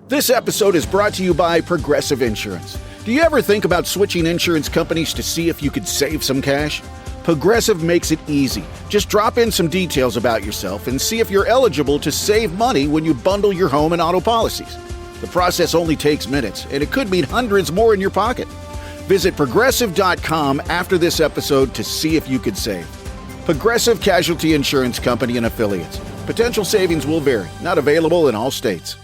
This episode is brought to you by Progressive Insurance. Do you ever think about switching insurance companies to see if you could save some cash? Progressive makes it easy. Just drop in some details about yourself and see if you're eligible to save money when you bundle your home and auto policies. The process only takes minutes, and it could mean hundreds more in your pocket. Visit Progressive.com after this episode to see if you could save. Progressive Casualty Insurance Company and Affiliates. Potential savings will vary. Not available in all states.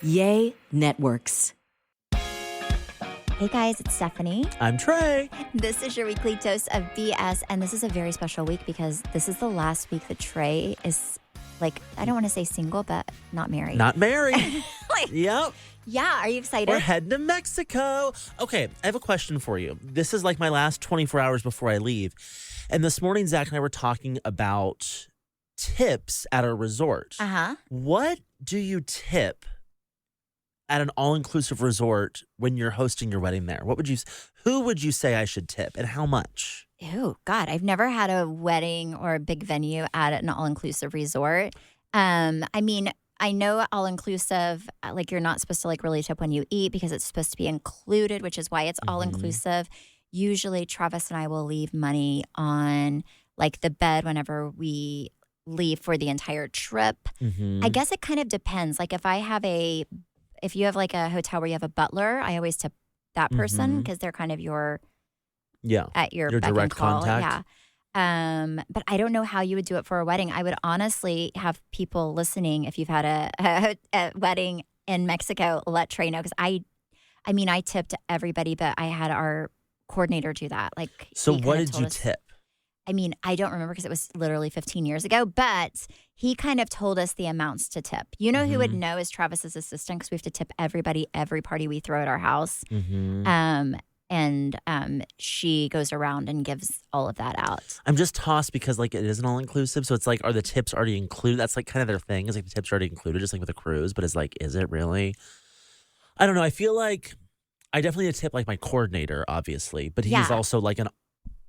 Yay Networks. Hey guys, it's Stephanie. I'm Trey. This is your weekly dose of BS, and this is a very special week because this is the last week that Trey is, like, I don't want to say single, but not married. Not married. Yep. Yeah, are you excited? We're heading to Mexico. Okay, I have a question for you. This is like my last 24 hours before I leave. And this morning, Zach and I were talking about tips at a resort. Uh-huh. What do you tip at an all-inclusive resort when you're hosting your wedding there? Who would you say I should tip and how much? Oh, God, I've never had a wedding or a big venue at an all-inclusive resort. I mean, I know all-inclusive, like you're not supposed to like really tip when you eat because it's supposed to be included, which is why it's all-inclusive. Usually Travis and I will leave money on like the bed whenever we leave for the entire trip. I guess it kind of depends. Like if you have like a hotel where you have a butler, I always tip that person because they're kind of at your beck direct and call. contact. Yeah. But I don't know how you would do it for a wedding. I would honestly have people listening, if you've had a wedding in Mexico, let Trey know. Because I tipped everybody, but I had our coordinator do that. Like, so what did you tip? I mean, I don't remember because it was literally 15 years ago, but he kind of told us the amounts to tip. You know who would know is Travis's assistant because we have to tip everybody, every party we throw at our house. And she goes around and gives all of that out. I'm just tossed because like it isn't all inclusive. So it's like, are the tips already included? That's like kind of their thing. Is like the tips are already included, just like with a cruise. But it's like, is it really? I don't know. I feel like I definitely need to tip like my coordinator, obviously. But he's also like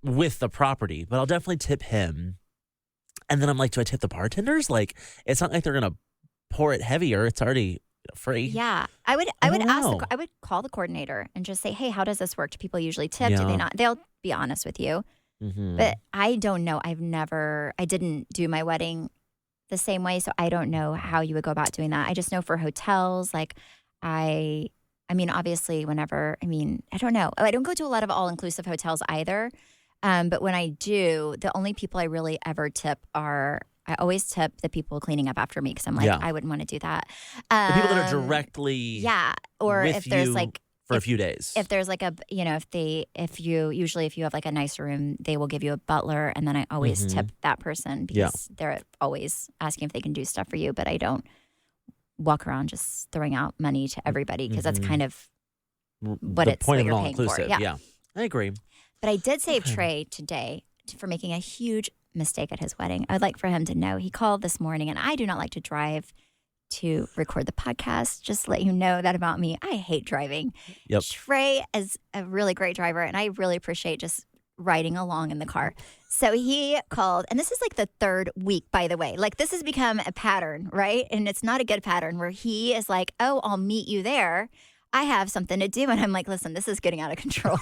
with the property. But I'll definitely tip him. And then I'm like, do I tip the bartenders? Like, it's not like they're gonna pour it heavier. It's already free. Yeah, I would I would call the coordinator and just say, hey, how does this work? Do people usually tip? Do they not? They'll be honest with you. But I don't know. I didn't do my wedding the same way, so I don't know how you would go about doing that. I just know for hotels, like I mean, obviously, I don't know. I don't go to a lot of all-inclusive hotels either. But when I do, the only people I really ever tip I always tip the people cleaning up after me because I'm like, I wouldn't want to do that. The people that are directly or with if there's like for a few days. If there's like if you have like a nicer room, they will give you a butler, and then I always tip that person because they're always asking if they can do stuff for you. But I don't walk around just throwing out money to everybody because that's kind of what you're paying for. Yeah, I agree. But I did save Trey today for making a huge mistake at his wedding. I'd like for him to know. He called this morning, and I do not like to drive to record the podcast. Just to let you know that about me. I hate driving. Yep. Trey is a really great driver, and I really appreciate just riding along in the car. So he called, and this is like the third week, by the way. Like, this has become a pattern, right? And it's not a good pattern where he is like, oh, I'll meet you there. I have something to do. And I'm like, listen, this is getting out of control.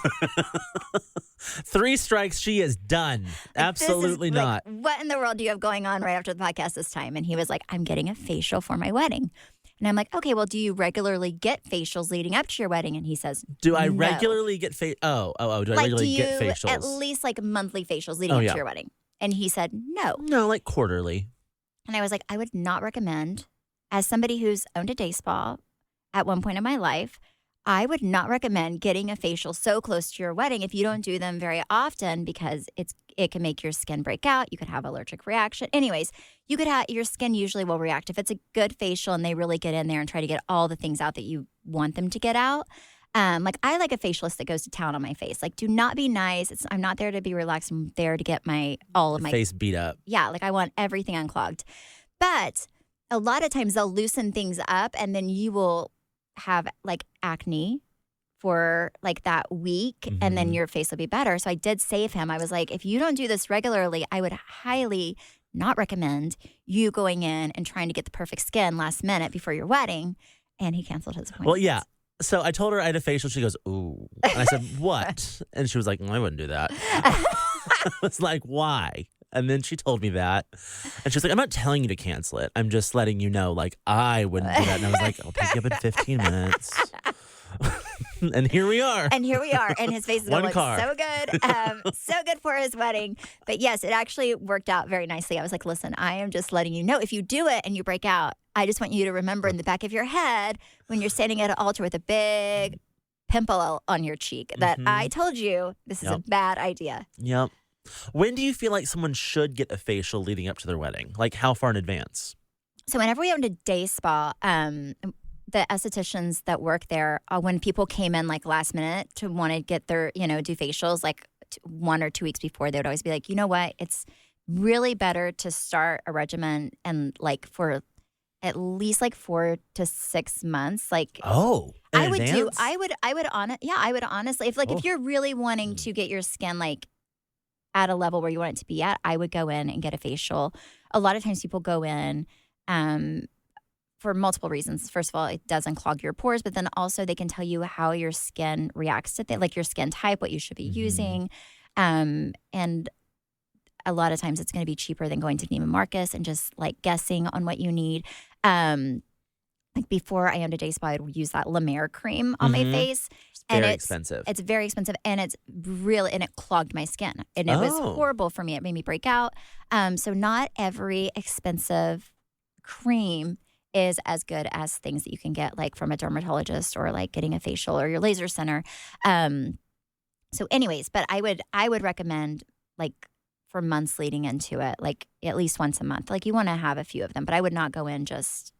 3 strikes, she is done. Absolutely not. Like, what in the world do you have going on right after the podcast this time? And he was like, I'm getting a facial for my wedding. And I'm like, okay, well, do you regularly get facials leading up to your wedding? And he says, do I no. regularly get do I regularly get facials? At least like monthly facials leading up to your wedding? And he said, no. No, like quarterly. And I was like, I would not recommend, as somebody who's owned a day spa at one point in my life, I would not recommend getting a facial so close to your wedding if you don't do them very often because it can make your skin break out. You could have allergic reaction. Anyways, your skin usually will react. If it's a good facial and they really get in there and try to get all the things out that you want them to get out. Like I like a facialist that goes to town on my face. Like, do not be nice. I'm not there to be relaxed. I'm there to get all of my face beat up. Yeah, like I want everything unclogged. But a lot of times they'll loosen things up and then you will have like acne for like that week and then your face will be better. So I did save him. I was like, if you don't do this regularly, I would highly not recommend you going in and trying to get the perfect skin last minute before your wedding. And he canceled his appointment. Well, yeah. So I told her I had a facial. She goes, ooh. And I said, what? And she was like, I wouldn't do that. I was like, why? And then she told me that. And she was like, I'm not telling you to cancel it. I'm just letting you know, like, I wouldn't do that. And I was like, I'll pick you up in 15 minutes. And here we are. And his face is going to look so good. So good for his wedding. But yes, it actually worked out very nicely. I was like, listen, I am just letting you know, if you do it and you break out, I just want you to remember in the back of your head when you're standing at an altar with a big pimple on your cheek that I told you this is a bad idea. Yep. When do you feel like someone should get a facial leading up to their wedding? Like how far in advance? So whenever we owned a day spa, the estheticians that work there, when people came in like last minute to want to get their, do facials like 1 or 2 weeks before, they would always be like, you know what? It's really better to start a regimen and like for at least like 4 to 6 months. Like, I would honestly, if you're really wanting to get your skin like at a level where you want it to be at, I would go in and get a facial. A lot of times people go in, for multiple reasons. First of all, it doesn't clog your pores, but then also they can tell you how your skin reacts to things, like your skin type, what you should be using. And a lot of times it's going to be cheaper than going to Neiman Marcus and just like guessing on what you need. Like before I owned a day spa, I would use that La Mer cream on my face. It's very expensive. It's very expensive, and it clogged my skin. And it was horrible for me. It made me break out. So not every expensive cream is as good as things that you can get like from a dermatologist or like getting a facial or your laser center. So anyways, but I would recommend like for months leading into it, like at least once a month. Like you want to have a few of them, but I would not go in just,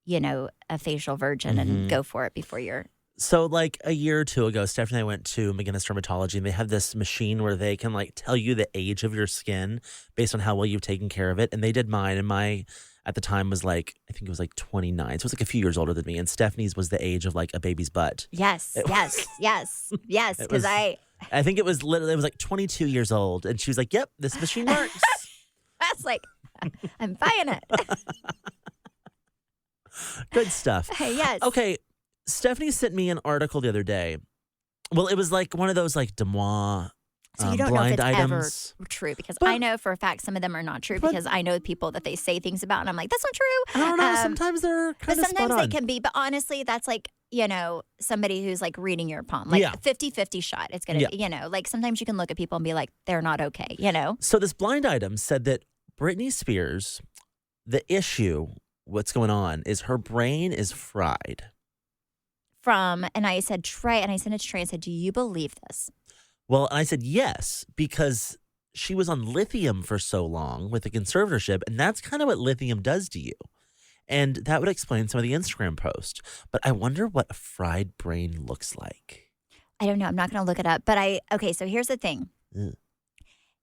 a facial virgin and go for it before you're. So like a year or two ago, Stephanie and I went to McGinnis Dermatology, and they have this machine where they can like tell you the age of your skin based on how well you've taken care of it. And they did mine, and my at the time was like, I think it was like 29. So it was like a few years older than me. And Stephanie's was the age of like a baby's butt. Yes. Because I think it was literally, it was like 22 years old. And she was like, yep, this machine works. That's like, I'm buying it. Good stuff. Yes. Okay. Stephanie sent me an article the other day. Well, it was like one of those like Demois So you don't know if it's items. ever true, because I know for a fact some of them are not true, because I know people that they say things about and I'm like, that's not true. I don't know. Sometimes they're kind of But sometimes they can be. But honestly, that's like, somebody who's like reading your palm, like 50-50 shot. It's going to be, like sometimes you can look at people and be like, they're not okay, So this blind item said that Britney Spears, the issue, what's going on is her brain is fried. And I said, Trey, and I sent it to Trey and said, do you believe this? Well, I said yes, because she was on lithium for so long with the conservatorship, and that's kind of what lithium does to you. And that would explain some of the Instagram post. But I wonder what a fried brain looks like. I don't know. I'm not going to look it up. But so here's the thing.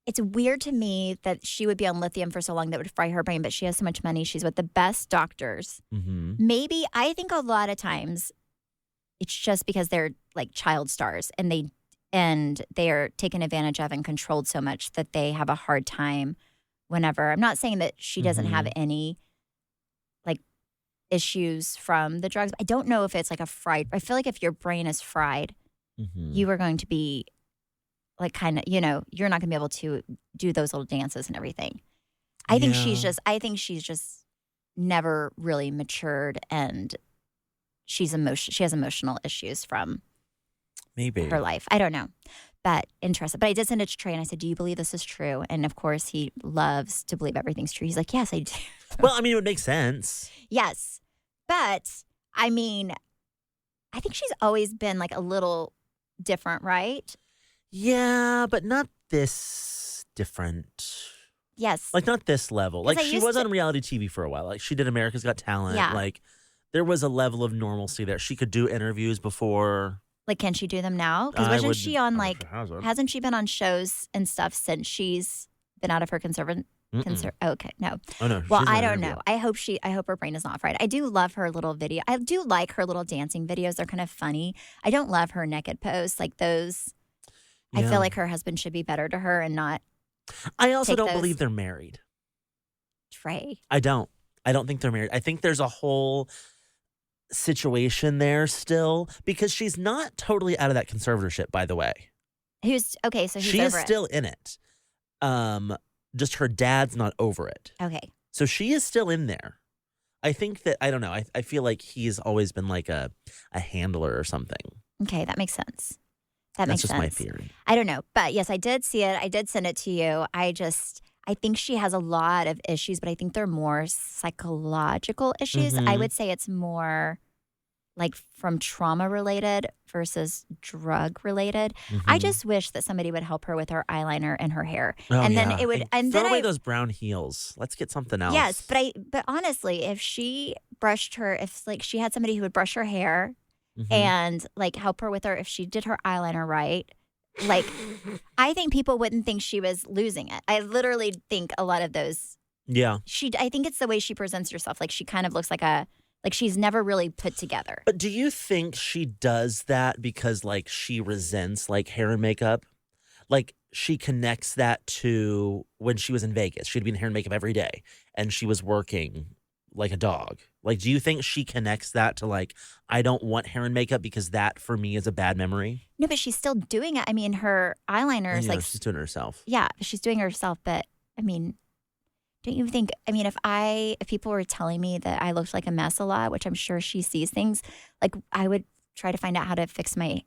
It's weird to me that she would be on lithium for so long that would fry her brain, but she has so much money. She's with the best doctors. Maybe, I think a lot of times it's just because they're like child stars and they are taken advantage of and controlled so much that they have a hard time whenever. I'm not saying that she doesn't have any like issues from the drugs. I don't know if it's like I feel like if your brain is fried, you are going to be like kind of, you're not going to be able to do those little dances and everything. I think she's just never really matured, and she has emotional issues from maybe her life. I don't know, but interesting. But I did send it to Trey and I said, do you believe this is true? And of course he loves to believe everything's true. He's like, yes, I do. Well, I mean, it would make sense. Yes. But I mean, I think she's always been like a little different, right? Yeah, but not this different. Yes. Like not this level. Like she was on reality TV for a while. Like she did America's Got Talent. Yeah. Like there was a level of normalcy there. She could do interviews before. Like, can she do them now? Because wasn't she on like, hasn't she been on shows and stuff since she's been out of her okay, no. Oh no. Well, I don't know. I hope her brain is not fried. I do love her little video. I do like her little dancing videos. They're kind of funny. I don't love her naked posts like those. Yeah. I feel like her husband should be better to her and not. I also don't believe they're married. Trey. I don't think they're married. I think there's a whole situation there still because she's not totally out of that conservatorship, by the way. So who's She is over it? still in it. Just her dad's not over it. Okay. So she is still in there. I think that, I don't know, I feel like he's always been like a handler or something. Okay, that makes sense. That's just my theory. I don't know. But yes, I did see it. I did send it to you. I think she has a lot of issues, but I think they're more psychological issues. I would say it's more like from trauma related versus drug related. I just wish that somebody would help her with her eyeliner and her hair. Oh, and yeah. then it would and throw then away those brown heels. Let's get something else. Yes, but honestly, if she brushed her, if like she had somebody who would brush her hair and like help her with her, if she did her eyeliner right, like I think people wouldn't think she was losing it. I literally think a lot of those. Yeah. I think it's the way she presents herself. Like she kind of looks like she's never really put together. But do you think she does that because like she resents like hair and makeup? Like she connects that to when she was in Vegas. She'd be in hair and makeup every day and she was working like a dog. Like, do you think she connects that to like, I don't want hair and makeup because that for me is a bad memory? No, but she's still doing it. I mean, her eyeliner is like she's doing it herself. Yeah, she's doing it herself. But I mean, don't you think? I mean, if people were telling me that I looked like a mess a lot, which I'm sure she sees things, like I would try to find out how to fix my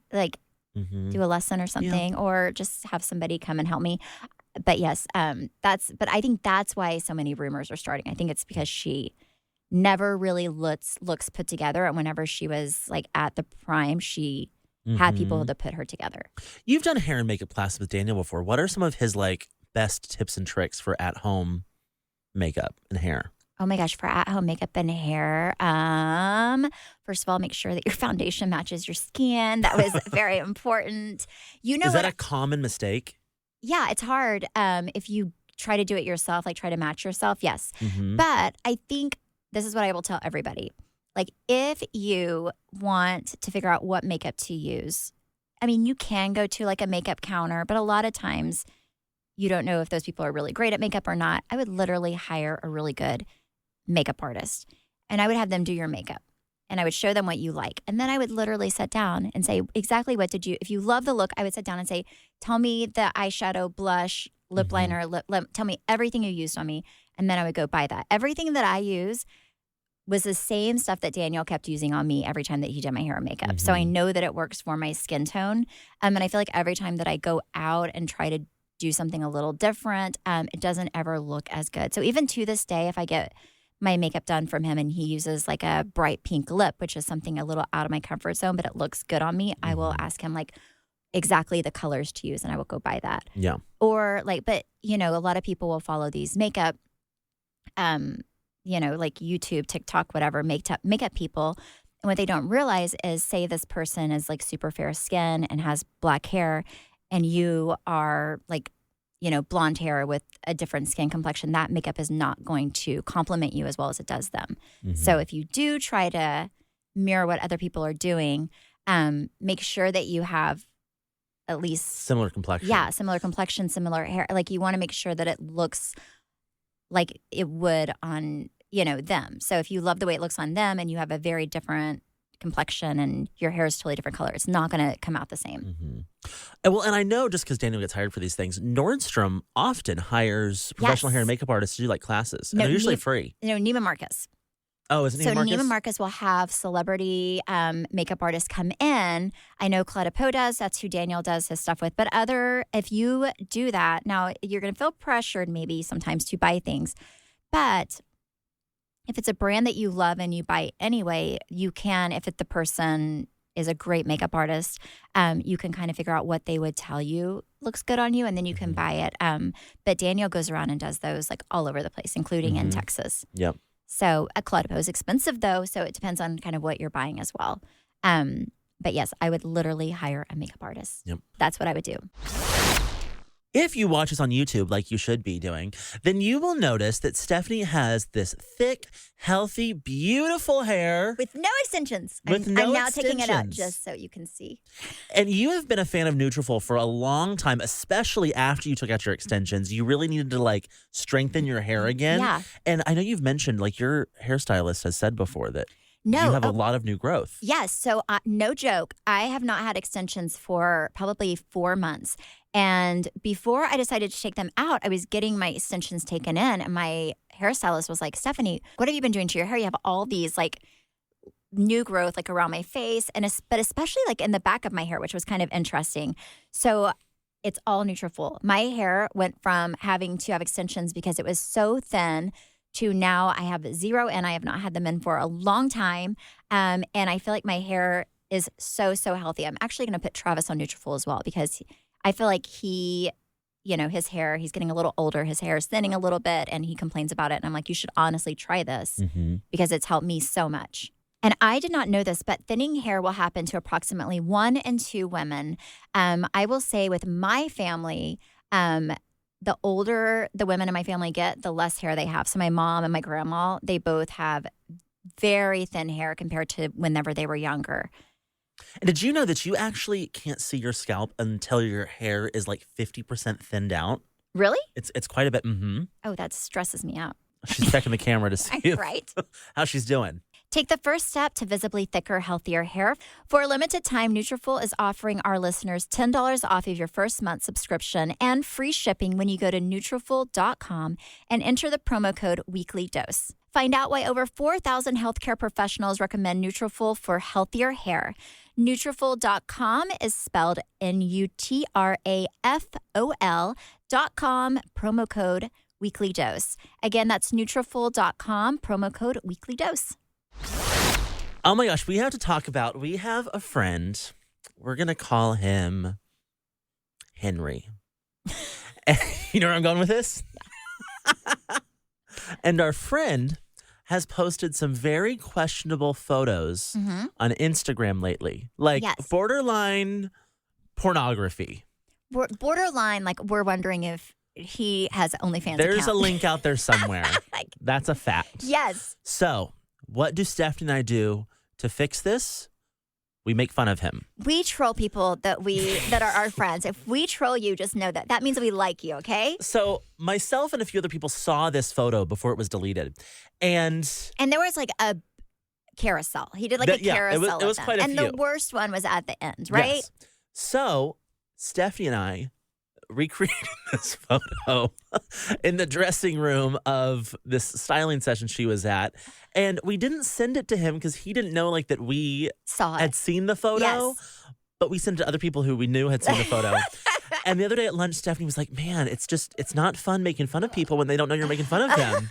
do a lesson or something, or just have somebody come and help me. But yes, but I think that's why so many rumors are starting. I think it's because she never really looks put together, and whenever she was like at the prime, she had people to put her together. You've done hair and makeup classes with Daniel before. What are some of his like best tips and tricks for at home makeup and hair? Oh my gosh, for at-home makeup and hair, first of all, make sure that your foundation matches your skin. That was very important. You know, is that a common mistake? Yeah, it's hard if you try to do it yourself, like try to match yourself, yes. But I think this is what I will tell everybody. Like if you want to figure out what makeup to use, I mean, you can go to like a makeup counter, but a lot of times you don't know if those people are really great at makeup or not. I would literally hire a really good makeup artist and I would have them do your makeup and I would show them what you like. And then I would literally sit down and say, exactly what did you, if you love the look, I would sit down and say, tell me the eyeshadow, blush, lip liner, lip, tell me everything you used on me. And then I would go buy that. Everything that I use was the same stuff that Daniel kept using on me every time that he did my hair and makeup. So I know that it works for my skin tone. And I feel like every time that I go out and try to do something a little different, it doesn't ever look as good. So even to this day, if I get my makeup done from him and he uses like a bright pink lip, which is something a little out of my comfort zone, but it looks good on me, I will ask him like exactly the colors to use and I will go buy that. Yeah. Or like, but you know, a lot of people will follow these makeup, you know, like YouTube, TikTok, whatever, makeup people. And what they don't realize is, say this person is like super fair skin and has black hair and you are like, you know, blonde hair with a different skin complexion, that makeup is not going to complement you as well as it does them. So if you do try to mirror what other people are doing, make sure that you have at least similar complexion. Yeah, similar complexion, similar hair. Like you want to make sure that it looks like it would on, you know, them. So if you love the way it looks on them and you have a very different complexion and your hair is totally different color, it's not going to come out the same. Well, and I know just because Daniel gets hired for these things, Nordstrom often hires professional hair and makeup artists to do like classes. And they're usually free. You know, Neiman Marcus. Oh, is it Neiman Marcus? So Neiman Marcus will have celebrity makeup artists come in. I know Claudia Poe does. That's who Daniel does his stuff with. But if you do that, now you're going to feel pressured maybe sometimes to buy things. But if it's a brand that you love and you buy anyway, you can, if the person is a great makeup artist, you can kind of figure out what they would tell you looks good on you, and then you can buy it. But Daniel goes around and does those like all over the place, including in Texas. Yep. So a Claudia Poe is expensive though, so it depends on kind of what you're buying as well. But yes, I would literally hire a makeup artist. Yep. That's what I would do. If you watch us on YouTube, like you should be doing, then you will notice that Stephanie has this thick, healthy, beautiful hair. With no extensions. With I'm no now taking it out extensions. just so you can see. And you have been a fan of Nutrafol for a long time, especially after you took out your extensions. You really needed to like strengthen your hair again. Yeah. And I know you've mentioned, like your hairstylist has said before that No. you have a lot of new growth. Yes. So, no joke. I have not had extensions for probably 4 months. And before I decided to take them out, I was getting my extensions taken in. And my hairstylist was like, Stephanie, what have you been doing to your hair? You have all these like new growth like around my face, but especially like in the back of my hair, which was kind of interesting. So it's all Nutrafol. My hair went from having to have extensions because it was so thin to now I have 0 and I have not had them in for a long time. And I feel like my hair is so healthy. I'm actually going to put Travis on Nutrafol as well because I feel like he, his hair, he's getting a little older. His hair is thinning a little bit and he complains about it. And I'm like, you should honestly try this because it's helped me so much. And I did not know this, but thinning hair will happen to approximately 1 in 2 women. I will say with my family, the older the women in my family get, the less hair they have. So my mom and my grandma, they both have very thin hair compared to whenever they were younger. And did you know that you actually can't see your scalp until your hair is like 50% thinned out? Really? It's quite a bit. Oh, that stresses me out. She's checking the camera to see Right. how she's doing. Take the first step to visibly thicker, healthier hair. For a limited time, Nutrafol is offering our listeners $10 off of your first month subscription and free shipping when you go to Nutrafol.com and enter the promo code WeeklyDose. Find out why over 4,000 healthcare professionals recommend Nutrafol for healthier hair. Nutrafol.com is spelled Nutrafol.com, promo code WeeklyDose. Again, that's Nutrafol.com, promo code WeeklyDose. Oh my gosh, we have a friend. We're going to call him Henry. You know where I'm going with this? And our friend has posted some very questionable photos on Instagram lately. Like borderline pornography. Borderline, like we're wondering if he has OnlyFans There's account. a link out there somewhere. That's a fact. Yes. So, what do Stephanie and I do to fix this? We make fun of him. We troll people that are our friends. If we troll you, just know that means we like you, okay? So myself and a few other people saw this photo before it was deleted. And there was like a carousel. He did like a carousel. It was quite a few. And the worst one was at the end, right? Yes. So Stephanie and I recreated this photo in the dressing room of this styling session she was at. And we didn't send it to him because he didn't know like that we had seen the photo. Yes. But we sent it to other people who we knew had seen the photo. And the other day at lunch, Stephanie was like, man, it's not fun making fun of people when they don't know you're making fun of them.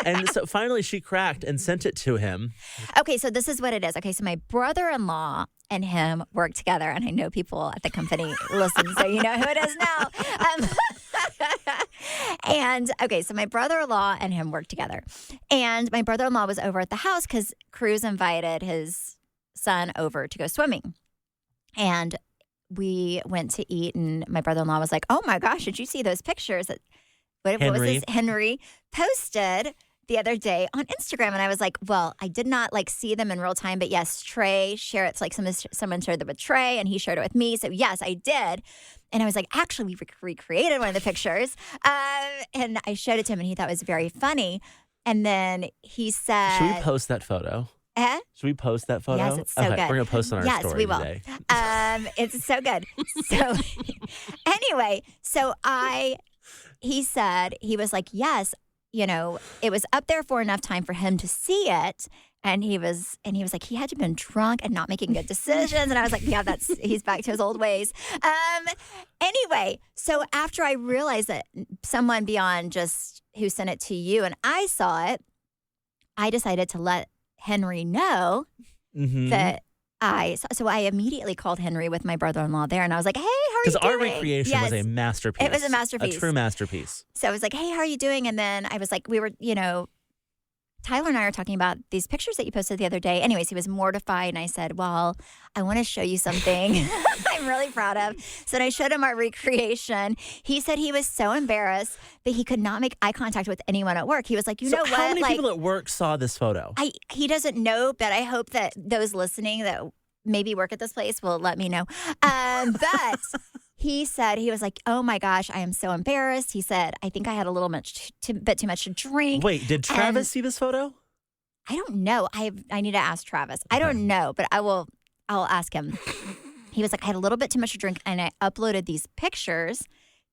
And so finally she cracked and sent it to him. Okay, so this is what it is. Okay, so my brother-in-law and him work together. And I know people at the company listen, so you know who it is now. And okay, so my brother-in-law and him work together. And my brother-in-law was over at the house because Cruz invited his son over to go swimming. And we went to eat, and my brother-in-law was like, oh my gosh, did you see those pictures that what was this Henry posted the other day on Instagram? And I was like, well, I did not like see them in real time, but yes, Trey shared it. It's like someone shared it with Trey and he shared it with me. So yes, I did. And I was like, actually, we recreated one of the pictures. And I showed it to him and he thought it was very funny. And then he said, should we post that photo? Should we post that photo? Yes, it's so okay, good. We're going to post it on our story we will. today. It's so good. So anyway, he said, he was like, yes, it was up there for enough time for him to see it. And he was like, he had to have been drunk and not making good decisions. And I was like, yeah, he's back to his old ways. Anyway, so after I realized that someone beyond just who sent it to you and I saw it, I decided to let Henry know that so I immediately called Henry with my brother-in-law there, and I was like, hey, how are you doing? Because our recreation was a masterpiece. It was a masterpiece. A true masterpiece. So I was like, hey, how are you doing? And then I was like, we were, Tyler and I are talking about these pictures that you posted the other day. Anyways, he was mortified. And I said, well, I want to show you something I'm really proud of. So then I showed him our recreation. He said he was so embarrassed that he could not make eye contact with anyone at work. He was like, you know what? How many people at work saw this photo? He doesn't know, but I hope that those listening that maybe work at this place will let me know. But he said, he was like, oh my gosh, I am so embarrassed. He said, I think I had a little bit too much to drink. Wait, did Travis see this photo? I don't know. I need to ask Travis. I don't know, but I'll ask him. He was like, I had a little bit too much to drink and I uploaded these pictures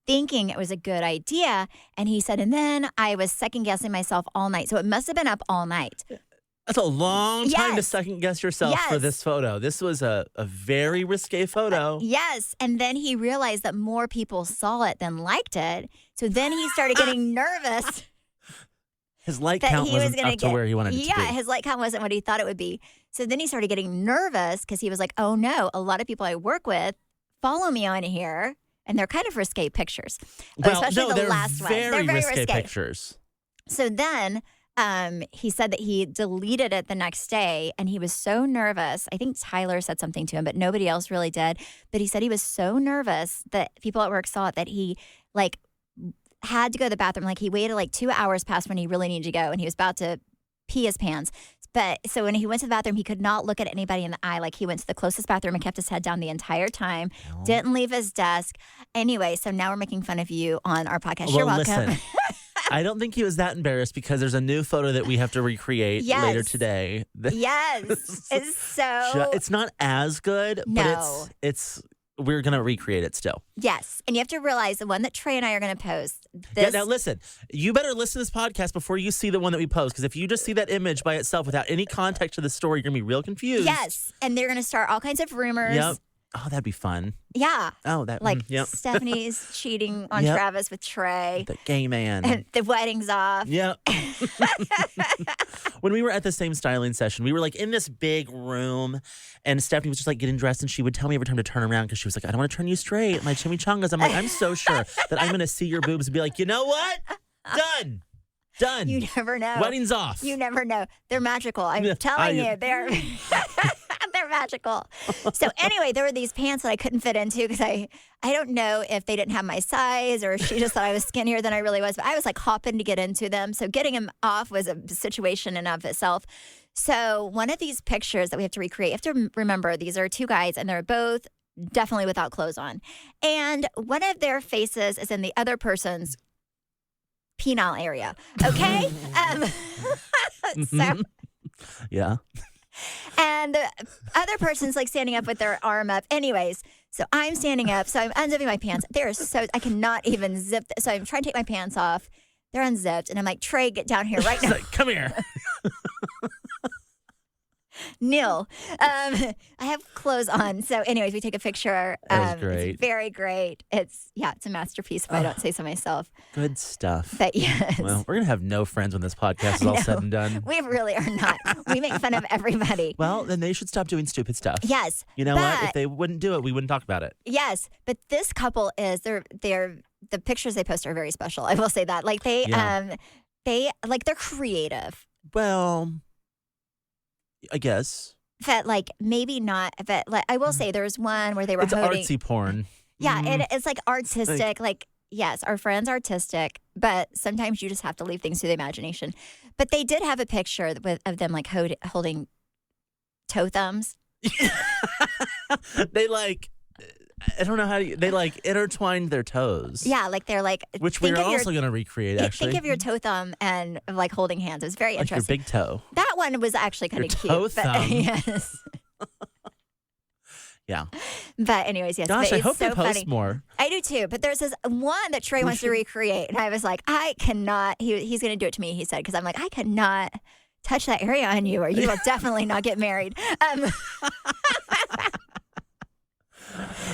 thinking it was a good idea. And he said, and then I was second guessing myself all night. So it must have been up all night. That's a long time to second guess yourself for this photo. This was a very risque photo. Yes. And then he realized that more people saw it than liked it. So then he started getting nervous. His like count wasn't up to where he wanted it to be. Yeah, his like count wasn't what he thought it would be. So then he started getting nervous because he was like, oh no, a lot of people I work with follow me on here. And they're kind of risque pictures. Well, especially no, the last one. They're very risque pictures. So then he said that he deleted it the next day and he was so nervous. I think Tyler said something to him, but nobody else really did. But he said he was so nervous that people at work saw it that he had to go to the bathroom. Like he waited 2 hours past when he really needed to go and he was about to pee his pants. But so when he went to the bathroom, he could not look at anybody in the eye. Like he went to the closest bathroom and kept his head down the entire time. Oh. Didn't leave his desk. Anyway, so now we're making fun of you on our podcast. You're welcome. Listen, I don't think he was that embarrassed because there's a new photo that we have to recreate later today. Yes. It's not as good, but it's we're going to recreate it still. Yes. And you have to realize the one that Trey and I are going to post. Now listen, you better listen to this podcast before you see the one that we post. Because if you just see that image by itself without any context to the story, you're going to be real confused. Yes. And they're going to start all kinds of rumors. Yep. Oh, that'd be fun. Yeah. Oh, that yep. Stephanie's cheating on Travis with Trey. The gay man. And the wedding's off. Yep. When we were at the same styling session, we were in this big room, and Stephanie was just getting dressed, and she would tell me every time to turn around because she was like, I don't want to turn you straight. My chimichangas. I'm like, I'm so sure that I'm going to see your boobs and be like, you know what? Done. You never know. Wedding's off. You never know. They're magical. I'm telling you, they're they're magical. So anyway, there were these pants that I couldn't fit into because I don't know if they didn't have my size or she just thought I was skinnier than I really was. But I was hopping to get into them. So getting them off was a situation in of itself. So one of these pictures that we have to recreate, you have to remember these are two guys and they're both definitely without clothes on. And one of their faces is in the other person's penile area. Okay? So yeah. And the other person's standing up with their arm up. Anyways, so I'm standing up. So I'm unzipping my pants. I cannot even zip. So I'm trying to take my pants off. They're unzipped. And I'm like, Trey, get down here right now. Come here. Neil, I have clothes on. So anyways, we take a picture. That was great. It's very great. It's a masterpiece if I don't say so myself. Good stuff. But yes. Well, we're going to have no friends when this podcast is all said and done. We really are not. We make fun of everybody. Well, then they should stop doing stupid stuff. Yes. You know what? If they wouldn't do it, we wouldn't talk about it. Yes. But this couple they're the pictures they post are very special. I will say that. They're creative. Well, I guess. That maybe not, but I will say there's one where they were It's artsy porn. Yeah, it's artistic. Yes, our friend's artistic, but sometimes you just have to leave things to the imagination. But they did have a picture of them holding toe thumbs. They I don't know how they intertwined their toes. Yeah, they're which we're also going to recreate. Actually, think of your toe thumb and holding hands. It was very interesting. Your big toe. That one was actually kind of cute. Toe thumb. Yes. Yeah. But anyways, yes. Gosh, I hope so they post funny. more. I do too. But there's this one that Trey wants to recreate, and I was like, I cannot. He's going to do it to me. He said because I'm like, I cannot touch that area on you, or you will definitely not get married.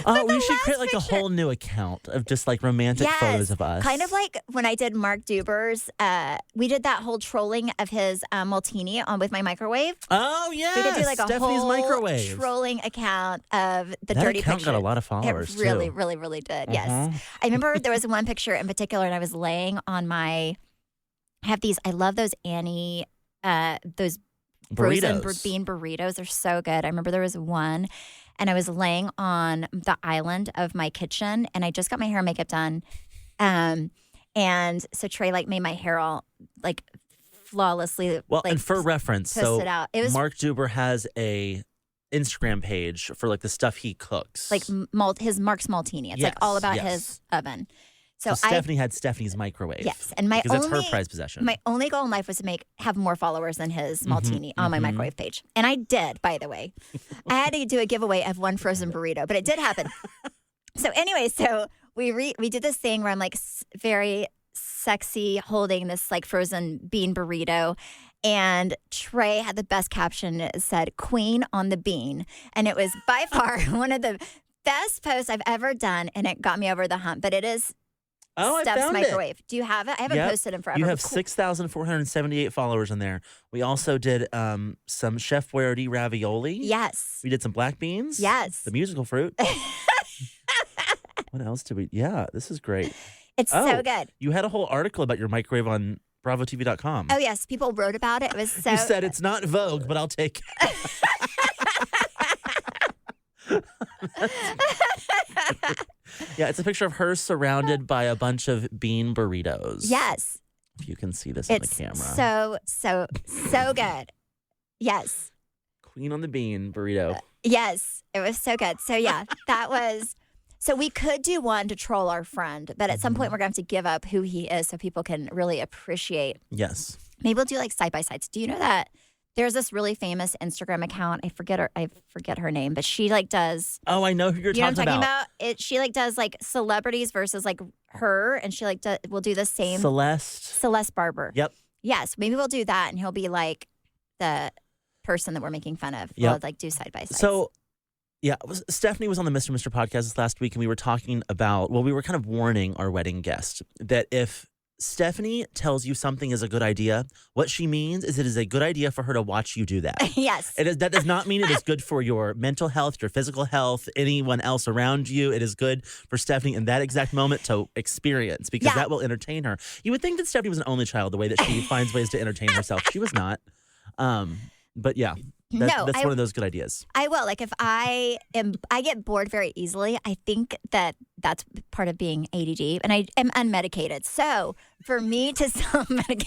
We should create a whole new account of just romantic photos of us. Kind of like when I did Mark Duber's, we did that whole trolling of his Martini with my microwave. Oh, yeah. We could do a Stephanie's whole microwave trolling account of the that dirty account picture. got a lot of followers, It really, too. really, really did, yes. I remember there was one picture in particular, and I was laying on I have these, I love those Annie those frozen Burritos. bean burritos are so good. I remember there was one, and I was laying on the island of my kitchen, and I just got my hair and makeup done. And so Trey like made my hair all like flawlessly. Well, like, and for reference, pushed so it out. It was Mark Duber has a Instagram page for like the stuff he cooks. like his Mark's Martini. It's like all about his oven. So Stephanie had Stephanie's microwave. Yes, and because that's her prized possession. My only goal in life was to have more followers than his Martini on my microwave page, and I did. By the way, I had to do a giveaway of one frozen burrito, but it did happen. So anyway, we did this thing where I'm like very sexy holding this like frozen bean burrito. And Trey had the best caption. It said "Queen on the Bean," and it was by far one of the best posts I've ever done, and it got me over the hump. But it is Steph's I found microwave. it. Do you have it? I haven't posted in forever. You have 6,478 followers in there. We also did some Chef Boyardee ravioli. Yes. We did some black beans. Yes. The musical fruit. What else did we? Yeah, this is great. It's so good. You had a whole article about your microwave on BravoTV.com. Oh, yes. People wrote about it. It was so... You said it's not Vogue, but I'll take it. Yeah, it's a picture of her surrounded by a bunch of bean burritos. Yes. If you can see this on the camera. So good. Yes. Queen on the bean burrito. Yes. It was so good. So, yeah, that was... So we could do one to troll our friend, but at some point we're going to have to give up who he is so people can really appreciate. Yes. Maybe we'll do like side-by-sides. Do you know that there's this really famous Instagram account? I forget her name, but she like does... Oh, I know who you're talking about. She like does like celebrities versus like her, and she like will do the same... Celeste Barber. Yep. Yes. Maybe we'll do that, and he'll be like the person that we're making fun of. Yep. We'll like do side-by-sides. So... Yeah, Stephanie was on the Mr. podcast this last week, and we were talking about, we were kind of warning our wedding guest that if Stephanie tells you something is a good idea, what she means is it is a good idea for her to watch you do that. Yes. That does not mean it is good for your mental health, your physical health, anyone else around you. It is good for Stephanie in that exact moment to experience because that will entertain her. You would think that Stephanie was an only child the way that she finds ways to entertain herself. She was not. But yeah. That's one of those good ideas. I will. Like if I get bored very easily. I think that that's part of being ADD, and I am unmedicated. So for me to self-medicate,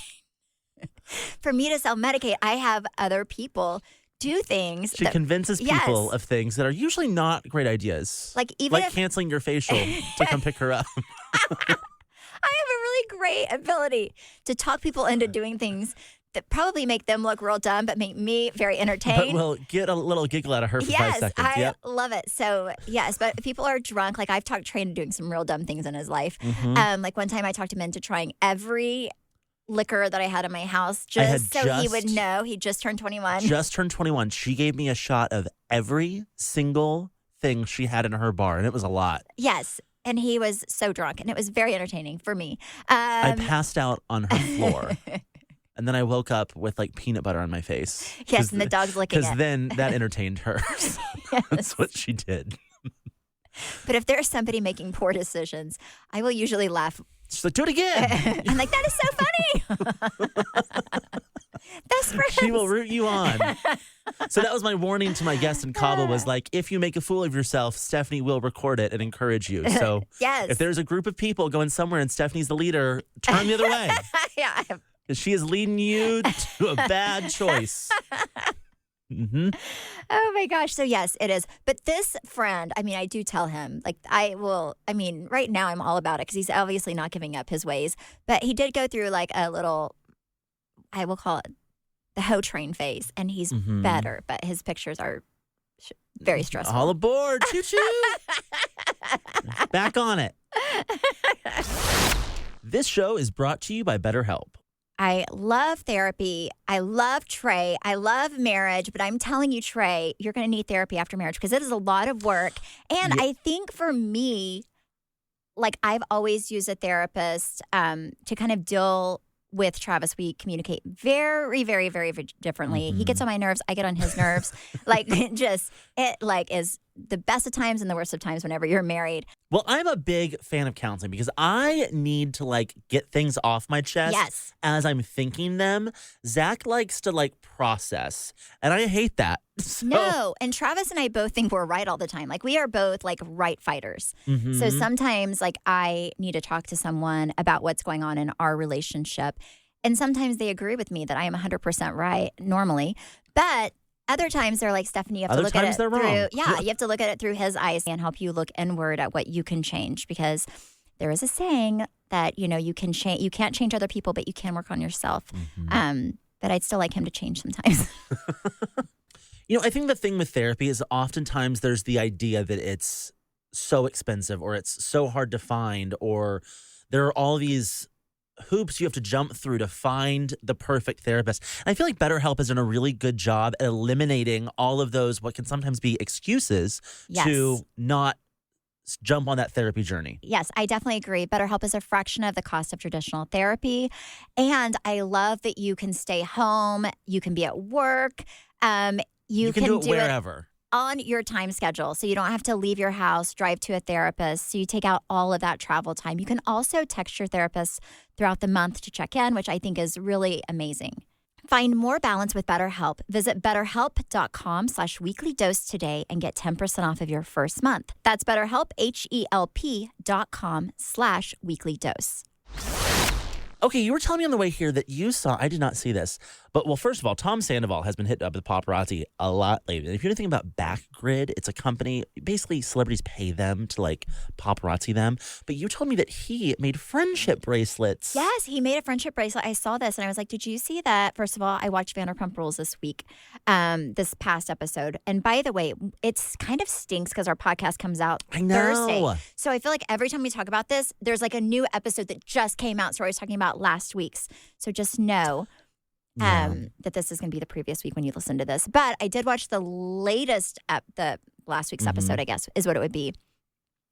I have other people do things. She convinces people of things that are usually not great ideas. Like canceling your facial to come pick her up. I have a really great ability to talk people into doing things that probably make them look real dumb, but make me very entertained. But we'll get a little giggle out of her for 5 seconds. Yes, I love it. So, yes, but people are drunk. Like, I've talked Trey into doing some real dumb things in his life. Like, one time I talked him into trying every liquor that I had in my house he would know he just turned 21. Just turned 21. She gave me a shot of every single thing she had in her bar, and it was a lot. Yes. And he was so drunk, and it was very entertaining for me. I passed out on her floor. And then I woke up with like peanut butter on my face. Yes, and the dog's licking it. Because then that entertained her. So that's what she did. But if there's somebody making poor decisions, I will usually laugh. She's like, do it again. I'm like, that is so funny. Best friends. She will root you on. So that was my warning to my guest in Cabo was like, if you make a fool of yourself, Stephanie will record it and encourage you. So if there's a group of people going somewhere and Stephanie's the leader, turn the other way. Yeah. Because she is leading you to a bad choice. Oh my gosh. So yes, it is. But this friend, I mean, I do tell him, like right now I'm all about it because he's obviously not giving up his ways. But he did go through like a little, I will call it the hoe train phase. And he's better, but his pictures are very stressful. All aboard. Choo-choo. Back on it. This show is brought to you by BetterHelp. I love therapy. I love Trey. I love marriage. But I'm telling you, Trey, you're going to need therapy after marriage because it is a lot of work. And I think for me, like I've always used a therapist to kind of deal with Travis. We communicate very, very, very differently. He gets on my nerves. I get on his nerves. It is the best of times and the worst of times whenever you're married. Well, I'm a big fan of counseling because I need to like get things off my chest Yes. as I'm thinking them. Zach likes to like process, and I hate that. So, No, and Travis and I both think we're right all the time. Like we are both like right fighters. So sometimes like I need to talk to someone about what's going on in our relationship. And sometimes they agree with me that I am 100% right normally. But other times they're like, Stephanie, you have to look at it they're through, wrong. yeah, you have to look at it through his eyes and help you look inward at what you can change. Because there is a saying that, you know, you can't change other people, but you can work on yourself. But I'd still like him to change sometimes. You know, I think the thing with therapy is oftentimes there's the idea that it's so expensive or it's so hard to find or there are all these hoops you have to jump through to find the perfect therapist. And I feel like BetterHelp has done a really good job at eliminating all of those what can sometimes be excuses to not jump on that therapy journey. Yes, I definitely agree. BetterHelp is a fraction of the cost of traditional therapy. And I love that you can stay home, you can be at work, you can do it do wherever. It on your time schedule. So you don't have to leave your house, drive to a therapist. So you take out all of that travel time. You can also text your therapist throughout the month to check in, which I think is really amazing. Find more balance with BetterHelp. Visit BetterHelp.com/weeklydose today and get 10% off of your first month. That's BetterHelp, HELP.com/weeklydose. Okay, you were telling me on the way here that you saw, I did not see this, but well, first of all, Tom Sandoval has been hit up with paparazzi a lot lately. And if you know anything about Backgrid, it's a company, basically celebrities pay them to like paparazzi them. But you told me that he made friendship bracelets. Yes, he made a friendship bracelet. I saw this and I was like, did you see that? First of all, I watched Vanderpump Rules this week, this past episode. And by the way, it's kind of stinks because our podcast comes out Thursday. So I feel like every time we talk about this, there's like a new episode that just came out. So I was talking about last week's. So just know that this is going to be the previous week when you listen to this. But I did watch the latest, the last week's episode, I guess, is what it would be.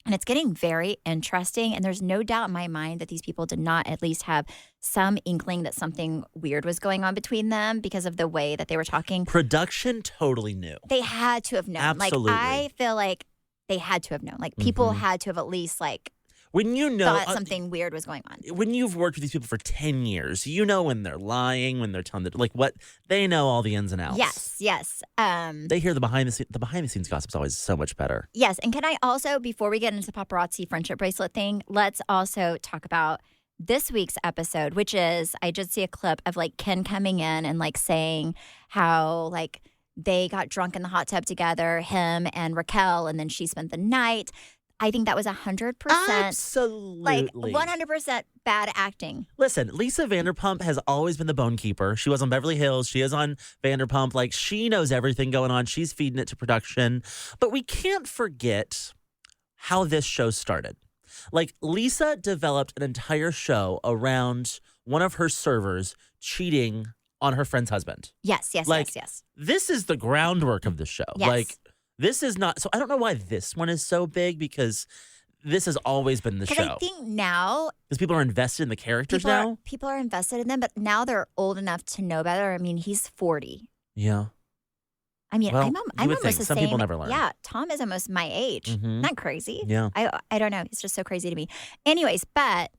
And it's getting very interesting. And there's no doubt in my mind that these people did not at least have some inkling that something weird was going on between them because of the way that they were talking. Production totally knew. They had to have known. Absolutely. Like, I feel like they had to have known. Like, people had to have at least, like, when you know something weird was going on. When you've worked with these people for 10 years, you know when they're lying, when they're telling like what they know all the ins and outs. Yes. They hear the behind the scenes gossip is always so much better. Yes, and can I also, before we get into the paparazzi friendship bracelet thing, let's also talk about this week's episode, which is I just see a clip of like Ken coming in and like saying how like they got drunk in the hot tub together, him and Raquel, and then she spent the night. I think that was 100%. Absolutely. Like 100% bad acting. Listen, Lisa Vanderpump has always been the bone keeper. She was on Beverly Hills. She is on Vanderpump. Like, she knows everything going on. She's feeding it to production. But we can't forget how this show started. Like, Lisa developed an entire show around one of her servers cheating on her friend's husband. Yes. This is the groundwork of the show. Yes. Like, this is not, so I don't know why this one is so big because this has always been the show. Because I think now. Because people are invested in the characters now. People are invested in them, but now they're old enough to know better. I mean, he's 40. Yeah. I mean, well, I'm almost the Some same. people never learn. Yeah, Tom is almost my age. Mhm. Not crazy. Yeah. I don't know. It's just so crazy to me. Anyways, but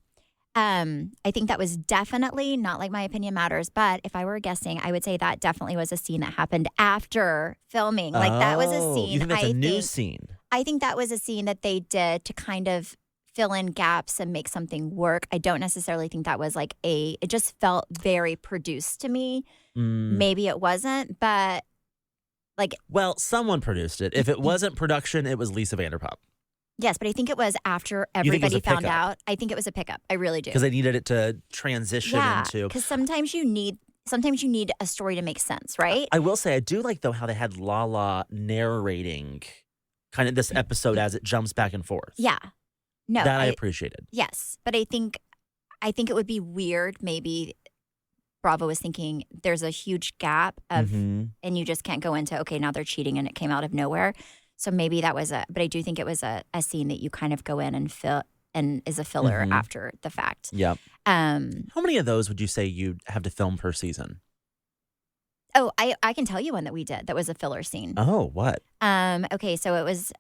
I think that was definitely not like my opinion matters. But if I were guessing, I would say that definitely was a scene that happened after filming. Like that was a scene. You think that's a new scene? I think that was a scene that they did to kind of fill in gaps and make something work. I don't necessarily think that was like it just felt very produced to me. Maybe it wasn't, but like. Well, someone produced it. If it wasn't production, it was Lisa Vanderpump. Yes, but I think it was after everybody found out. I think it was a pickup. I really do. Because they needed it to transition into. Because sometimes you need a story to make sense, right? I will say, I do like, though, how they had Lala narrating kind of this episode as it jumps back and forth. Yeah. No. That I appreciated. Yes. But I think it would be weird. Maybe Bravo was thinking there's a huge gap of, and you just can't go into, okay, now they're cheating and it came out of nowhere. So maybe that was but I do think it was a scene that you kind of go in and fill and is a filler after the fact. Yep. How many of those would you say you'd have to film per season? Oh, I can tell you one that we did that was a filler scene. Oh, what? Okay, so it was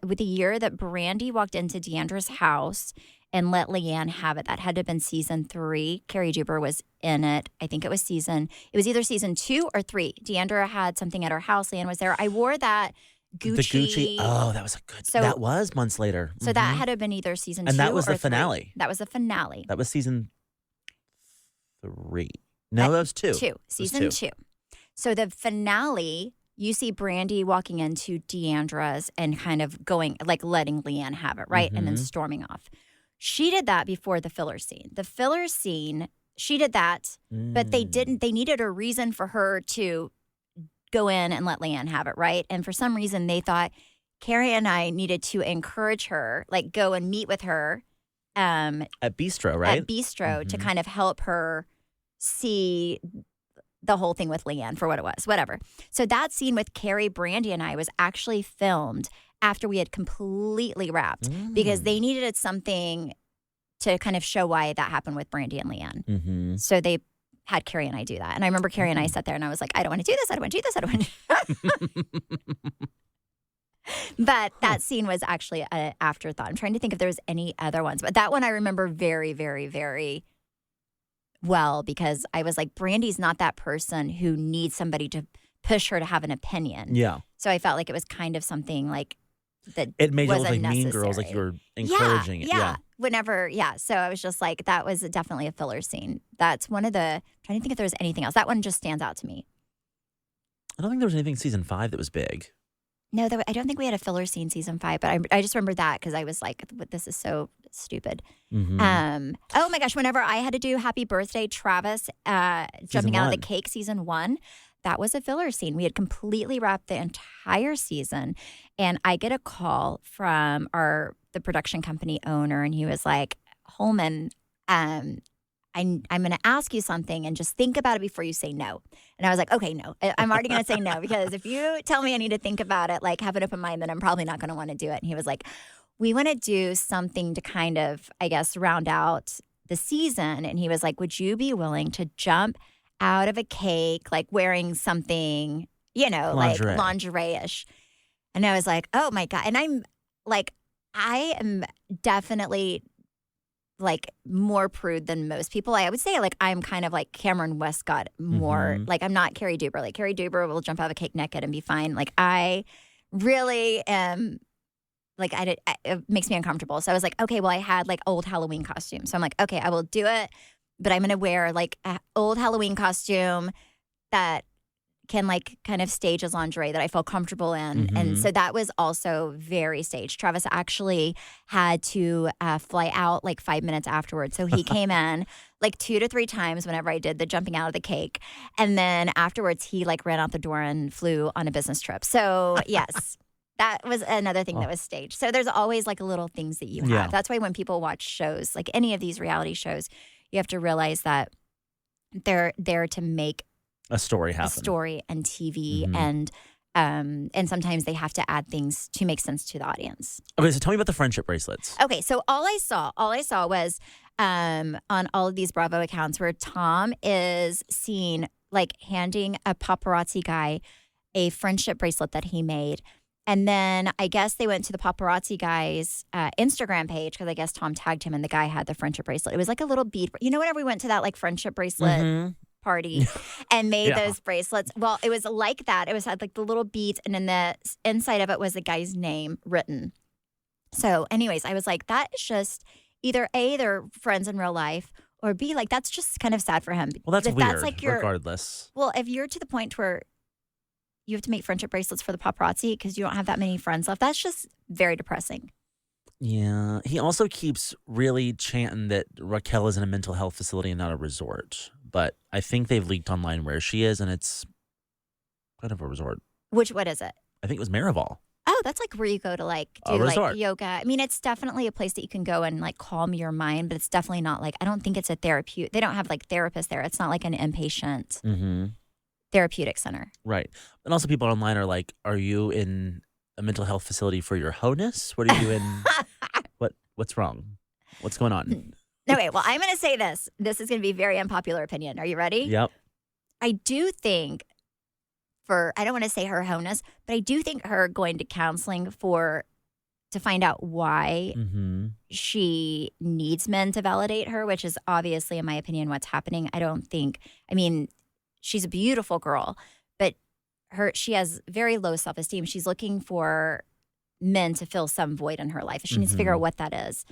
with the year that Brandy walked into Deandra's house and let Leanne have it. That had to have been season 3. Carrie Duber was in it. I think it was either season 2 or 3. Deandra had something at her house. Leanne was there. I wore that Gucci. The Gucci. Oh, that was a good. That was months later. So that had to have been either season 2 and that was or the finale. 3. That was the finale. That was season 3. No, that was 2. Season 2. So the finale, you see Brandy walking into Deandra's and kind of going, like letting Leanne have it, right? And then storming off. She did that before the filler scene. The filler scene, she did that, but they didn't. They needed a reason for her to go in and let Leanne have it, right? And for some reason, they thought Carrie and I needed to encourage her, like go and meet with her. At Bistro, right? At Bistro to kind of help her see the whole thing with Leanne for what it was, whatever. So that scene with Carrie, Brandy, and I was actually filmed after we had completely wrapped because they needed something to kind of show why that happened with Brandy and Leanne. So they had Carrie and I do that. And I remember Carrie and I sat there and I was like, I don't want to do this. I don't want to do this. I don't want to. But that scene was actually an afterthought. I'm trying to think if there was any other ones. But that one I remember very, very, very well because I was like, Brandy's not that person who needs somebody to push her to have an opinion. Yeah. So I felt like it was kind of something like that. It made you look like necessary. Mean Girls, like you were encouraging it. Yeah. Whenever, So I was just like, that was definitely a filler scene. That's one of the, I'm trying to think if there was anything else. That one just stands out to me. I don't think there was anything in season 5 that was big. No, I don't think we had a filler scene season 5, but I just remember that because I was like, this is so stupid. Oh my gosh, whenever I had to do Happy Birthday, Travis, jumping out of the cake season 1, that was a filler scene. We had completely wrapped the entire season, and I get a call from the production company owner, and he was like, Holman, I'm going to ask you something and just think about it before you say no. And I was like, okay, no. I'm already going to say no because if you tell me I need to think about it, like have an open mind, then I'm probably not going to want to do it. And he was like, we want to do something to kind of, I guess, round out the season. And he was like, would you be willing to jump out of a cake, like wearing something, like lingerie-ish? And I was like, oh my God. And I am definitely like more prude than most people. I would say like I'm kind of like Cameron Westcott more. Like I'm not Carrie Duber. Like Carrie Duber will jump out of a cake naked and be fine. Like I really am like it makes me uncomfortable. So I was like, okay, well I had like old Halloween costume. So I'm like, okay, I will do it, but I'm going to wear like an old Halloween costume that can like kind of stage as lingerie that I feel comfortable in. And so that was also very staged. Travis actually had to fly out like 5 minutes afterwards. So he came in like 2 to 3 times whenever I did the jumping out of the cake. And then afterwards he like ran out the door and flew on a business trip. So yes, that was another thing that was staged. So there's always like little things that you have. Yeah. That's why when people watch shows, like any of these reality shows, you have to realize that they're there to make a story happen. Story and TV and sometimes they have to add things to make sense to the audience. Okay, so tell me about the friendship bracelets. Okay, so all I saw was on all of these Bravo accounts where Tom is seen like handing a paparazzi guy a friendship bracelet that he made. And then I guess they went to the paparazzi guy's Instagram page because I guess Tom tagged him and the guy had the friendship bracelet. It was like a little bead. Whenever we went to that like friendship bracelet party and made those bracelets. Well, it was like that. It had like the little beads and then the inside of it was the guy's name written. So anyways, I was like, that is just either A, they're friends in real life, or B, like that's just kind of sad for him. Well, that's if weird, that's like regardless. Well, if you're to the point where you have to make friendship bracelets for the paparazzi because you don't have that many friends left, that's just very depressing. Yeah. He also keeps really chanting that Raquel is in a mental health facility and not a resort. But I think they've leaked online where she is, and it's kind of a resort. What is it? I think it was Marival. Oh, that's like where you go to like do like yoga. I mean, it's definitely a place that you can go and like calm your mind, but it's definitely not like, I don't think it's a therapeutic. They don't have like therapists there. It's not like an inpatient therapeutic center. Right. And also people online are like, are you in a mental health facility for your wholeness? What are you in? What's wrong? What's going on? No, wait. Well, I'm going to say this. This is going to be a very unpopular opinion. Are you ready? Yep. I do think I don't want to say her wholeness, but I do think her going to counseling to find out why Mm-hmm. she needs men to validate her, which is obviously, in my opinion, what's happening. I mean, she's a beautiful girl, but she has very low self-esteem. She's looking for men to fill some void in her life. She needs to figure out what that is,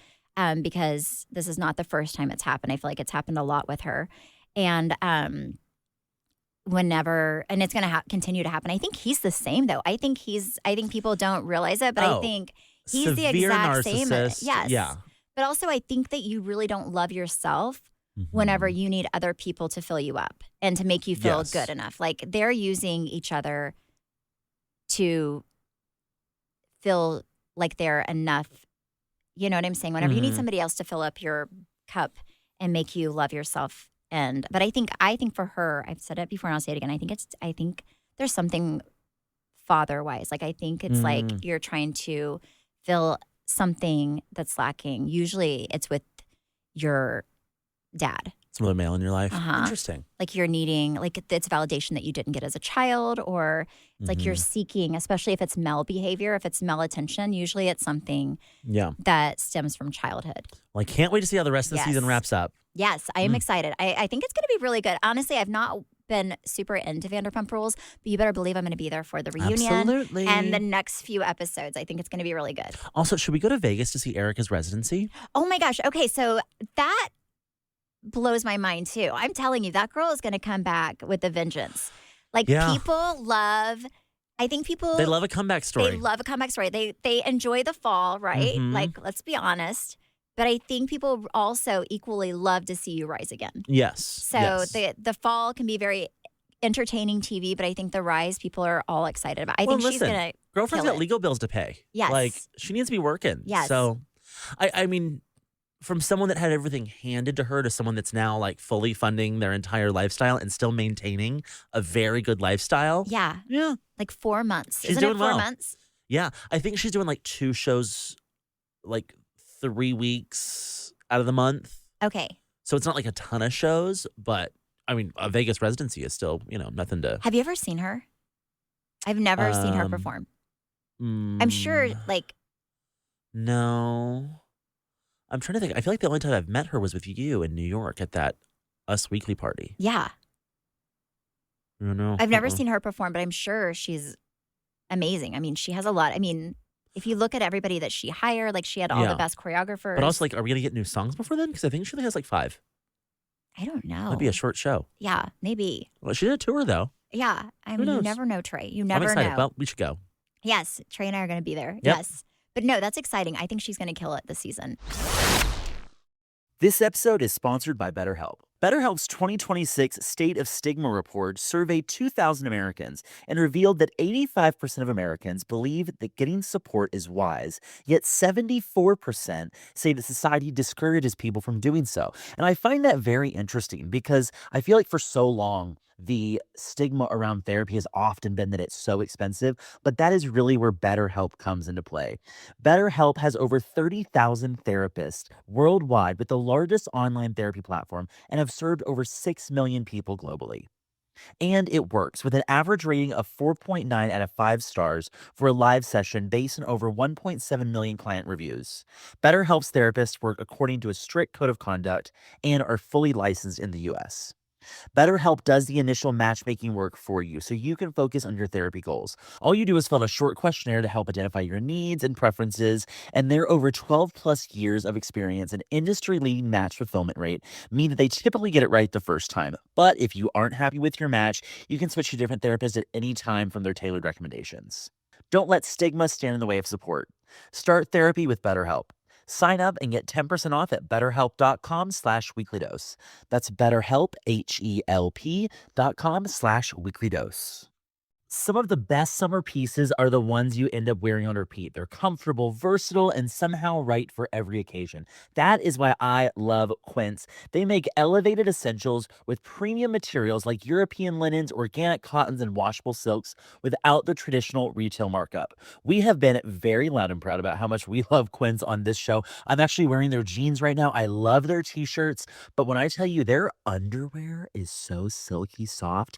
because this is not the first time it's happened. I feel like it's happened a lot with her. And and it's going to continue to happen. I think he's the same, though. I think people don't realize it, but I think he's the Severe exact same. narcissist. Yes. Yeah. But also, I think that you really don't love yourself whenever you need other people to fill you up and to make you feel good enough. Like, they're using each other to feel like they're enough. You know what I'm saying? Whenever you need somebody else to fill up your cup and make you love yourself. But I think for her, I've said it before and I'll say it again. I think there's something father-wise. Like, I think it's like you're trying to fill something that's lacking. Usually it's with your dad. Some other male in your life. Interesting. Like, you're needing, like, it's validation that you didn't get as a child, or it's like you're seeking, especially if it's male behavior, if it's male attention, usually it's something that stems from childhood. Well, I can't wait to see how the rest of the season wraps up. Yes, I am excited. I think it's going to be really good. Honestly, I've not been super into Vanderpump Rules, but you better believe I'm going to be there for the reunion. Absolutely. And the next few episodes. I think it's going to be really good. Also, should we go to Vegas to see Erica's residency? Oh my gosh. Okay, so that blows my mind too. I'm telling you, that girl is going to come back with a vengeance. Like, people love, I think people, they love a comeback story. They love a comeback story. They enjoy the fall, right? Like, let's be honest. But I think people also equally love to see you rise again. Yes. So the fall can be very entertaining TV, but I think the rise, people are all excited about. I think she's going to girlfriend's got legal bills to pay. Yes. Like, she needs to be working. Yes. So, I mean, from someone that had everything handed to her to someone that's now like fully funding their entire lifestyle and still maintaining a very good lifestyle. Yeah. Yeah. Like 4 months. She's Isn't doing it 4 well. months? Yeah. I think she's doing like 2 shows, like 3 weeks out of the month. Okay. So it's not like a ton of shows, but I mean, a Vegas residency is still, nothing to. Have you ever seen her? I've never seen her perform. I'm sure, like. No. I'm trying to think. I feel like the only time I've met her was with you in New York at that Us Weekly party. Yeah. I don't know. I've never seen her perform, but I'm sure she's amazing. I mean, she has a lot. I mean, if you look at everybody that she hired, like, she had all the best choreographers. But also, like, are we going to get new songs before then? Because I think she only has like 5. I don't know. Might be a short show. Yeah, maybe. Well, she did a tour, though. Yeah. I mean, you never know, Trey. You never I'm excited. know. Well, we should go. Yes. Trey and I are going to be there. Yep. Yes. But no, that's exciting. I think she's going to kill it this season. This episode is sponsored by BetterHelp. BetterHelp's 2026 State of Stigma report surveyed 2,000 Americans and revealed that 85% of Americans believe that getting support is wise, yet 74% say that society discourages people from doing so. And I find that very interesting because I feel like for so long, the stigma around therapy has often been that it's so expensive, but that is really where BetterHelp comes into play. BetterHelp has over 30,000 therapists worldwide with the largest online therapy platform and have served over 6 million people globally. And it works with an average rating of 4.9 out of 5 stars for a live session based on over 1.7 million client reviews. BetterHelp's therapists work according to a strict code of conduct and are fully licensed in the US. BetterHelp does the initial matchmaking work for you so you can focus on your therapy goals. All you do is fill out a short questionnaire to help identify your needs and preferences, and their over 12 plus years of experience and industry-leading match fulfillment rate mean that they typically get it right the first time. But if you aren't happy with your match, you can switch to different therapists at any time from their tailored recommendations. Don't let stigma stand in the way of support. Start therapy with BetterHelp. Sign up and get 10% off at betterhelp.com/weeklydose. That's BetterHelp, HELP.com/weeklydose. Some of the best summer pieces are the ones you end up wearing on repeat. They're comfortable, versatile, and somehow right for every occasion. That is why I love Quince. They make elevated essentials with premium materials like European linens, organic cottons, and washable silks without the traditional retail markup. We have been very loud and proud about how much we love Quince on this show. I'm actually wearing their jeans right now. I love their t-shirts, but when I tell you their underwear is so silky soft,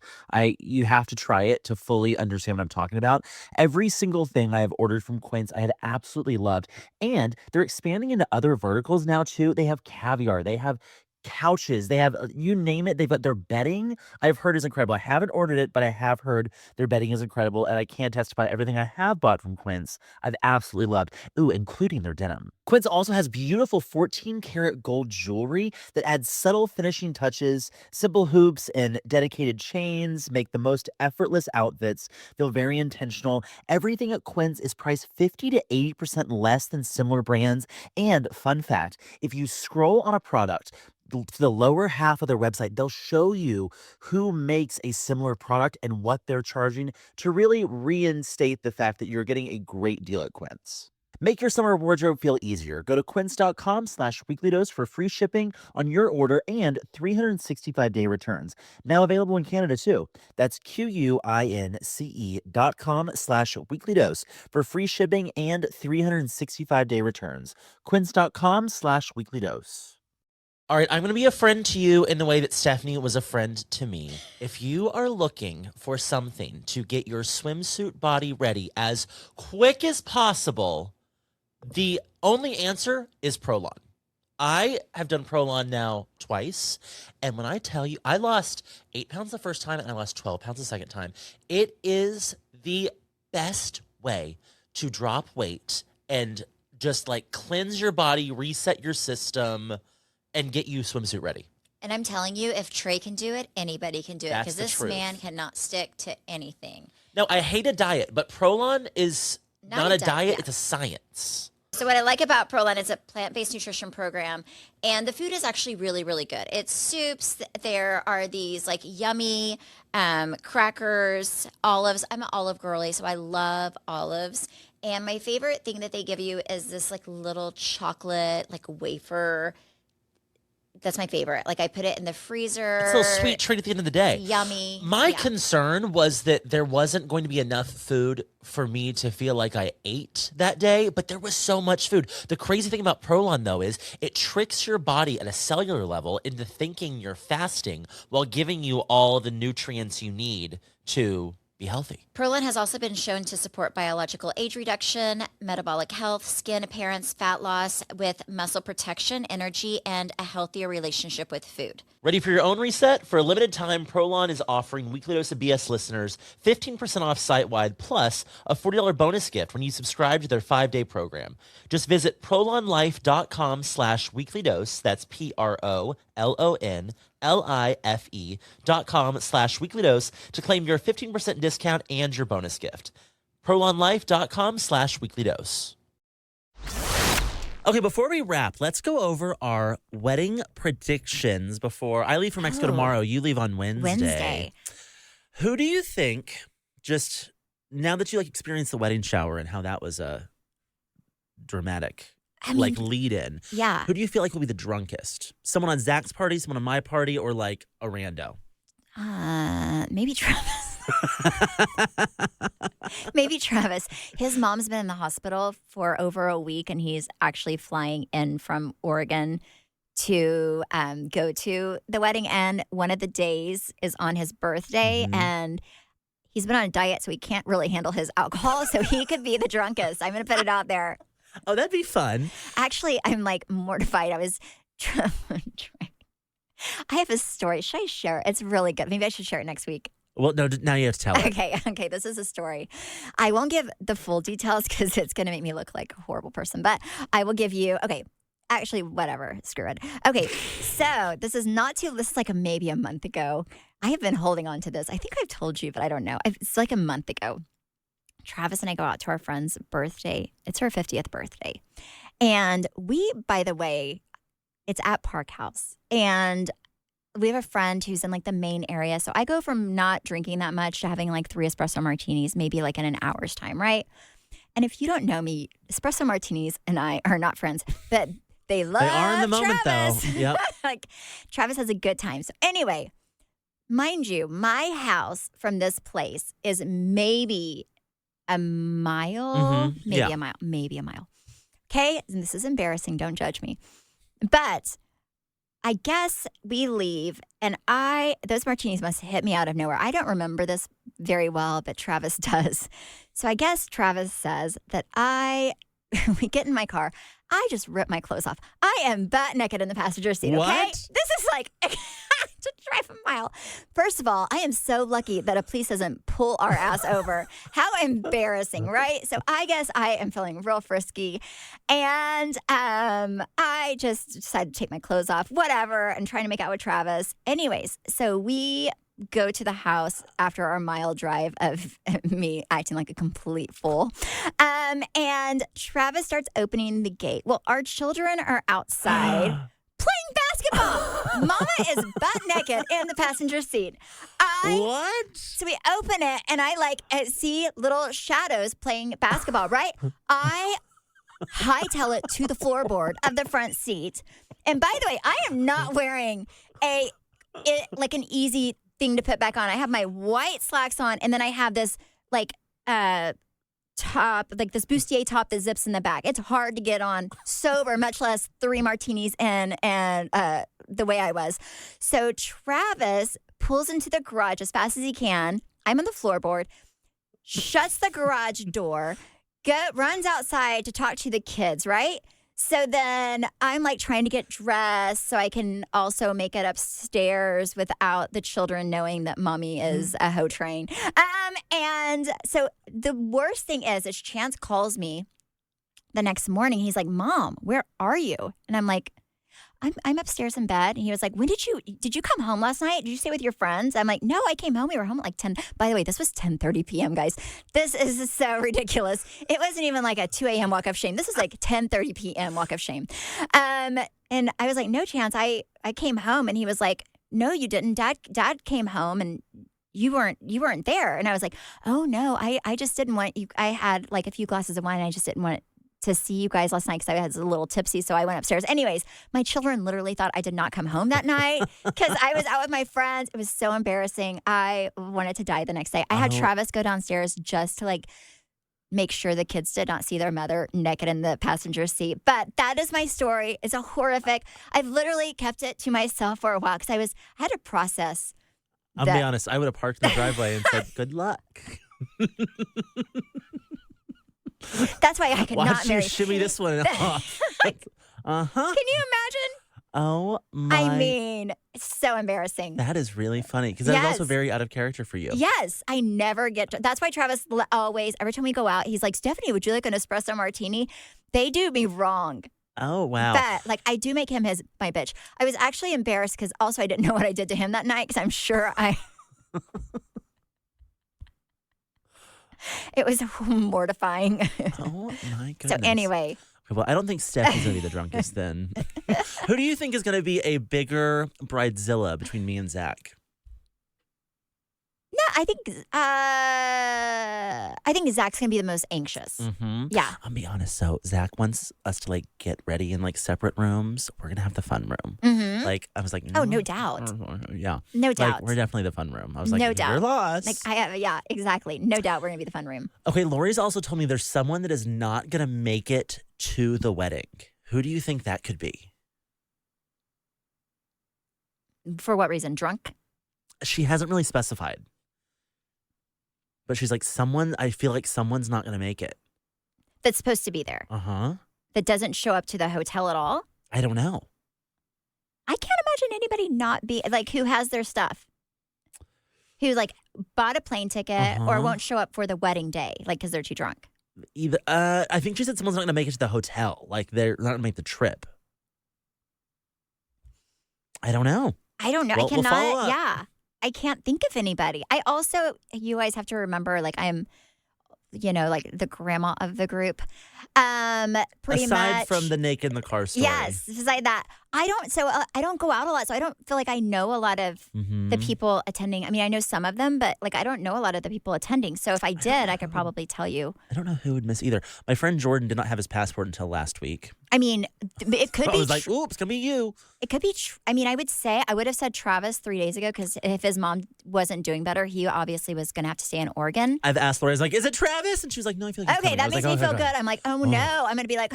you have to try it to fully understand what I'm talking about. Every single thing I have ordered from Quince, I had absolutely loved. And they're expanding into other verticals now too. They have caviar, they have couches, they have you name it. They've got their bedding. I've heard is incredible. I haven't ordered it, but I have heard their bedding is incredible, and I can testify everything I have bought from Quince I've absolutely loved. Ooh, including their denim. Quince also has beautiful 14 karat gold jewelry that adds subtle finishing touches. Simple hoops and dedicated chains make the most effortless outfits feel very intentional. Everything at Quince is priced 50 to 80% less than similar brands. And fun fact, if you scroll on a product to the lower half of their website, they'll show you who makes a similar product and what they're charging to really reinstate the fact that you're getting a great deal at Quince. Make your summer wardrobe feel easier. Go to quince.com/weeklydose for free shipping on your order and 365-day returns. Now available in Canada too. That's QUINCE.com/weeklydose for free shipping and 365-day returns. Quince.com/weeklydose. All right, I'm going to be a friend to you in the way that Stephanie was a friend to me. If you are looking for something to get your swimsuit body ready as quick as possible, the only answer is Prolon. I have done Prolon now twice, and when I tell you, I lost 8 pounds the first time and I lost 12 pounds the second time. It is the best way to drop weight and just like cleanse your body, reset your system, and get you swimsuit ready. And I'm telling you, if Trey can do it, anybody can do it. That's Because the this truth. man cannot stick to anything. No, I hate a diet, but Prolon is not a diet, yeah. it's a science. So what I like about Prolon is a plant-based nutrition program, and the food is actually really, really good. It's soups. There are these like yummy crackers, olives. I'm an olive girly, so I love olives. And my favorite thing that they give you is this like little chocolate like wafer. That's my favorite. Like I put it in the freezer. It's a little sweet treat at the end of the day. Yummy. My Yeah. concern was that there wasn't going to be enough food for me to feel like I ate that day, but there was so much food. The crazy thing about Prolon, though, is it tricks your body at a cellular level into thinking you're fasting while giving you all the nutrients you need to be healthy. Prolon has also been shown to support biological age reduction, metabolic health, skin appearance, fat loss, with muscle protection, energy, and a healthier relationship with food. Ready for your own reset? For a limited time, Prolon is offering Weekly Dose of BS listeners 15% off site-wide plus a $40 bonus gift when you subscribe to their 5-day program. Just visit prolonlife.com/weeklydose. That's PROLONLIFE.com/weeklydose to claim your 15% discount and your bonus gift. prolonlife.com/weeklydose. Okay, before we wrap, let's go over our wedding predictions before I leave for Mexico tomorrow. You leave on Wednesday. Who do you think, just now that you like experienced the wedding shower and how that was a dramatic lead in, Yeah. who do you feel like will be the drunkest? Someone on Zach's party, someone on my party, or like a rando? Maybe Travis. Maybe Travis. His mom's been in the hospital for over a week, and he's actually flying in from Oregon to go to the wedding. And one of the days is on his birthday, and he's been on a diet, so he can't really handle his alcohol. So he could be the drunkest. I'm going to put it out there. Oh, that'd be fun. Actually, I'm like mortified. I was trying. I have a story. Should I share it? It's really good. Maybe I should share it next week. Well, no, now you have to tell it. Okay, this is a story. I won't give the full details because it's going to make me look like a horrible person, but I will give you, actually, whatever, screw it. Okay, so this is like maybe a month ago. I have been holding on to this. I think I've told you, but I don't know. It's like a month ago. Travis and I go out to our friend's birthday. It's her 50th birthday. And we, by the way, it's at Park House. And we have a friend who's in like the main area. So I go from not drinking that much to having like 3 espresso martinis, maybe like in an hour's time, right? And if you don't know me, espresso martinis and I are not friends, but they love They are in the moment, Travis. though. Yep. Like Travis has a good time. So anyway, mind you, my house from this place is maybe a mile, maybe a mile. Okay, and this is embarrassing. Don't judge me. But I guess we leave, and those martinis must hit me out of nowhere. I don't remember this very well, but Travis does. So I guess Travis says that we get in my car. I just rip my clothes off. I am butt naked in the passenger seat, okay? What? This is like to drive a mile. First of all, I am so lucky that a police doesn't pull our ass over. How embarrassing, right? So I guess I am feeling real frisky. And I just decided to take my clothes off, whatever, and trying to make out with Travis. Anyways, so we go to the house after our mile drive of me acting like a complete fool. And Travis starts opening the gate. Well, our children are outside playing basketball. Mama is butt naked in the passenger seat. What? So we open it, and I see little shadows playing basketball, right? I hightail it to the floorboard of the front seat. And by the way, I am not wearing an easy thing to put back on. I have my white slacks on, and then I have this top, like this bustier top that zips in the back. It's hard to get on sober, much less 3 martinis in and the way I was. So Travis pulls into the garage as fast as he can. I'm on the floorboard, shuts the garage door, runs outside to talk to the kids, right? So then I'm like trying to get dressed so I can also make it upstairs without the children knowing that mommy is a hoe train. And so the worst thing is Chance calls me the next morning. He's like, Mom, where are you? And I'm like, I'm upstairs in bed. And he was like, did you come home last night? Did you stay with your friends? I'm like, no, I came home. We were home at like 10. By the way, this was 10:30 p.m., guys. This is so ridiculous. It wasn't even like a 2 a.m. walk of shame. This is like 10:30 p.m. walk of shame. And I was like, no, Chance, I came home. And he was like, no, you didn't. Dad came home and you weren't there. And I was like, oh no, I just didn't want you. I had like a few glasses of wine and I just didn't want to see you guys last night because I was a little tipsy, so I went upstairs. Anyways, my children literally thought I did not come home that night because I was out with my friends. It was so embarrassing. I wanted to die the next day. I had Travis go downstairs just to like make sure the kids did not see their mother naked in the passenger seat. But that is my story. It's a horrific. I've literally kept it to myself for a while because I had to process. I'll be honest. I would have parked in the driveway and said, "Good luck." That's why I could not marry. Watch you shimmy this one off. Can you imagine? Oh my! I mean, it's so embarrassing. That is really funny because that's also very out of character for you. Yes, I never get. That's why Travis always, every time we go out, he's like, Stephanie, would you like an espresso martini? They do me wrong. Oh wow! But like, I do make him my bitch. I was actually embarrassed because also I didn't know what I did to him that night because I'm sure I. It was mortifying. Oh my goodness! So anyway. Well, I don't think Steph is going to be the drunkest then. Who do you think is going to be a bigger bridezilla between me and Zach? No, I think Zach's going to be the most anxious. Mm-hmm. Yeah. I'll be honest. So Zach wants us to like get ready in like separate rooms. We're going to have the fun room. Mm-hmm. Like I was like, oh, no doubt. Yeah. No doubt. Like, we're definitely the fun room. I was like, no doubt. You're lost. Like yeah, exactly. No doubt we're going to be the fun room. Okay. Lori's also told me there's someone that is not going to make it to the wedding. Who do you think that could be? For what reason? Drunk? She hasn't really specified. But she's like, I feel like someone's not going to make it. That's supposed to be there. Uh-huh. That doesn't show up to the hotel at all? I don't know. I can't imagine anybody not be, like, who has their stuff. Who, like, bought a plane ticket or won't show up for the wedding day, like, because they're too drunk. Either, I think she said someone's not going to make it to the hotel. Like, they're not going to make the trip. I don't know. I don't know. Well, I cannot, we'll follow up. yeah. I can't think of anybody. You guys have to remember, like, I'm, like the grandma of the group. Pretty Aside much. from the naked in the car story. Yes, beside that, I don't go out a lot, so I don't feel like I know a lot of the people attending. I mean, I know some of them, but like I don't know a lot of the people attending. So if I did, I could probably tell you. I don't know who would miss either. My friend Jordan did not have his passport until last week. I mean, it could be. I was like, oops, it's going to be you. It could be. I mean, I would have said Travis 3 days ago because if his mom wasn't doing better, he obviously was going to have to stay in Oregon. I've asked Laura, I was like, is it Travis? And she was like, no, I feel like he's okay, that coming. makes me feel good. I'm like, oh no. I'm going to be like,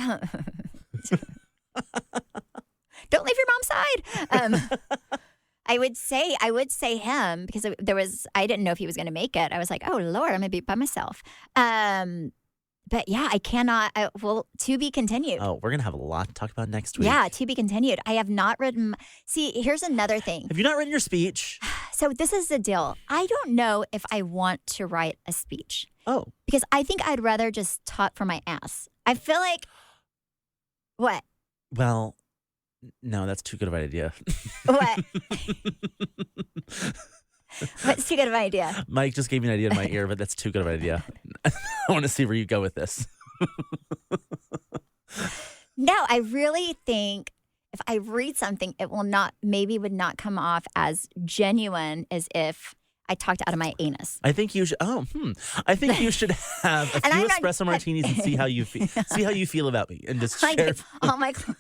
don't leave your mom's side. I would say him because I didn't know if he was going to make it. I was like, oh Lord, I'm going to be by myself. But yeah, I cannot. Well, to be continued. Oh, we're going to have a lot to talk about next week. Yeah, to be continued. I have not written. See, here's another thing. Have you not written your speech? So this is the deal. I don't know if I want to write a speech. Oh. Because I think I'd rather just talk from my ass. I feel like. What? Well, no, that's too good of an idea. What? What's too good of an idea? Mike just gave me an idea in my ear, but that's too good of an idea. I want to see where you go with this. No, I really think if I read something, it would not come off as genuine as if I talked out of my anus. I think you should. I think you should have a few espresso martinis and see how you feel. See how you feel about me, and just share. All my clothes.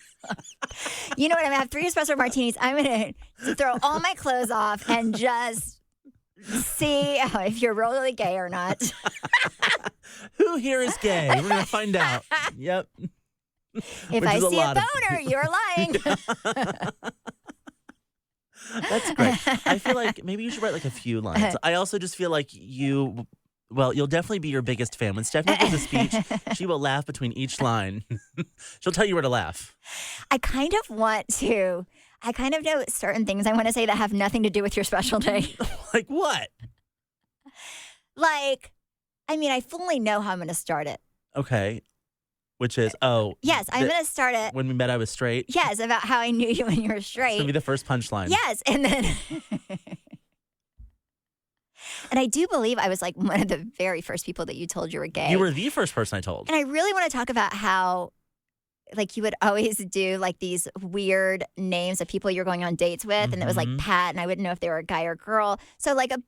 You know what? I'm gonna have 3 espresso martinis. I'm gonna throw all my clothes off and just see if you're really gay or not. Who here is gay? We're gonna find out. Yep. If I see a boner, you're lying. That's great. I feel like maybe you should write like a few lines. I also just feel like you'll definitely be your biggest fan. When Stephanie gives a speech, she will laugh between each line. She'll tell you where to laugh. I kind of know certain things I want to say that have nothing to do with your special day. Like what? Like, I mean, I fully know how I'm going to start it. Okay. Which is, yes, I'm going to start it. When we met, I was straight. Yes, about how I knew you when you were straight. It's going to be the first punchline. Yes, and then, and I do believe I was like one of the very first people that you told you were gay. You were the first person I told. And I really want to talk about how, like, you would always do like these weird names of people you're going on dates with, and it was like Pat, and I wouldn't know if they were a guy or girl. So like a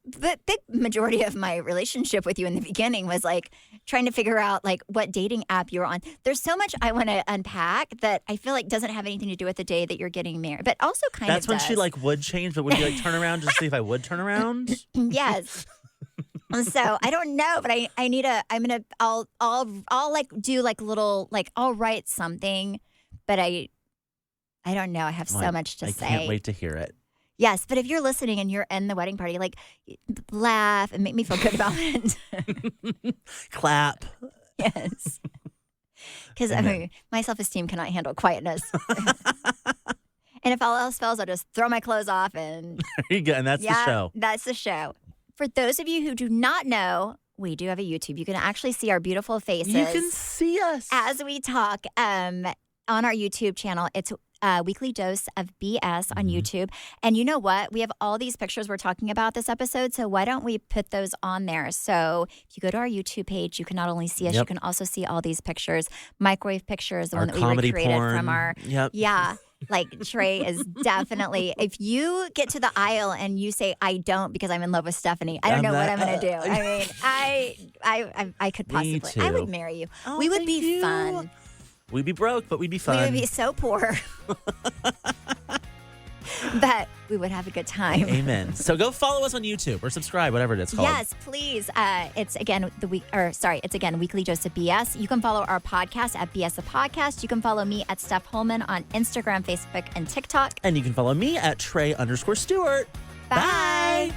big majority of my relationship with you in the beginning was like trying to figure out like what dating app you were on. There's so much I want to unpack that I feel like doesn't have anything to do with the day that you're getting married, but also kind That's of when does. she like would change, but would you like turn around just to see if I would turn around? Yes. So I don't know, but I'll like do like little, like I'll write something, but I don't know. I have so much to say. I can't wait to hear it. Yes, but if you're listening and you're in the wedding party, like laugh and make me feel good about it. Clap. Yes. Because I mean, my self-esteem cannot handle quietness. And if all else fails, I'll just throw my clothes off and There you go. And that's the show. That's the show. For those of you who do not know, we do have a YouTube. You can actually see our beautiful faces. You can see us. As we talk on our YouTube channel. It's Weekly Dose of BS on YouTube. And you know what? We have all these pictures we're talking about this episode. So why don't we put those on there? So if you go to our YouTube page, you can not only see us, you can also see all these pictures. Microwave pictures, the one that we recreated from our. Yeah. Like Trey is definitely, if you get to the aisle and you say, I don't because I'm in love with Stephanie, I don't know what I'm going to do. I mean, I could possibly, I would marry you. Oh, we would be fun. We'd be broke, but we'd be fun. We would be so poor. But we would have a good time. Amen. So go follow us on YouTube or subscribe, whatever it's called. Yes, please. It's again Weekly Dose of BS. You can follow our podcast at BS the Podcast. You can follow me at Steph Holman on Instagram, Facebook, and TikTok. And you can follow me at Trey_Stewart. Bye. Bye.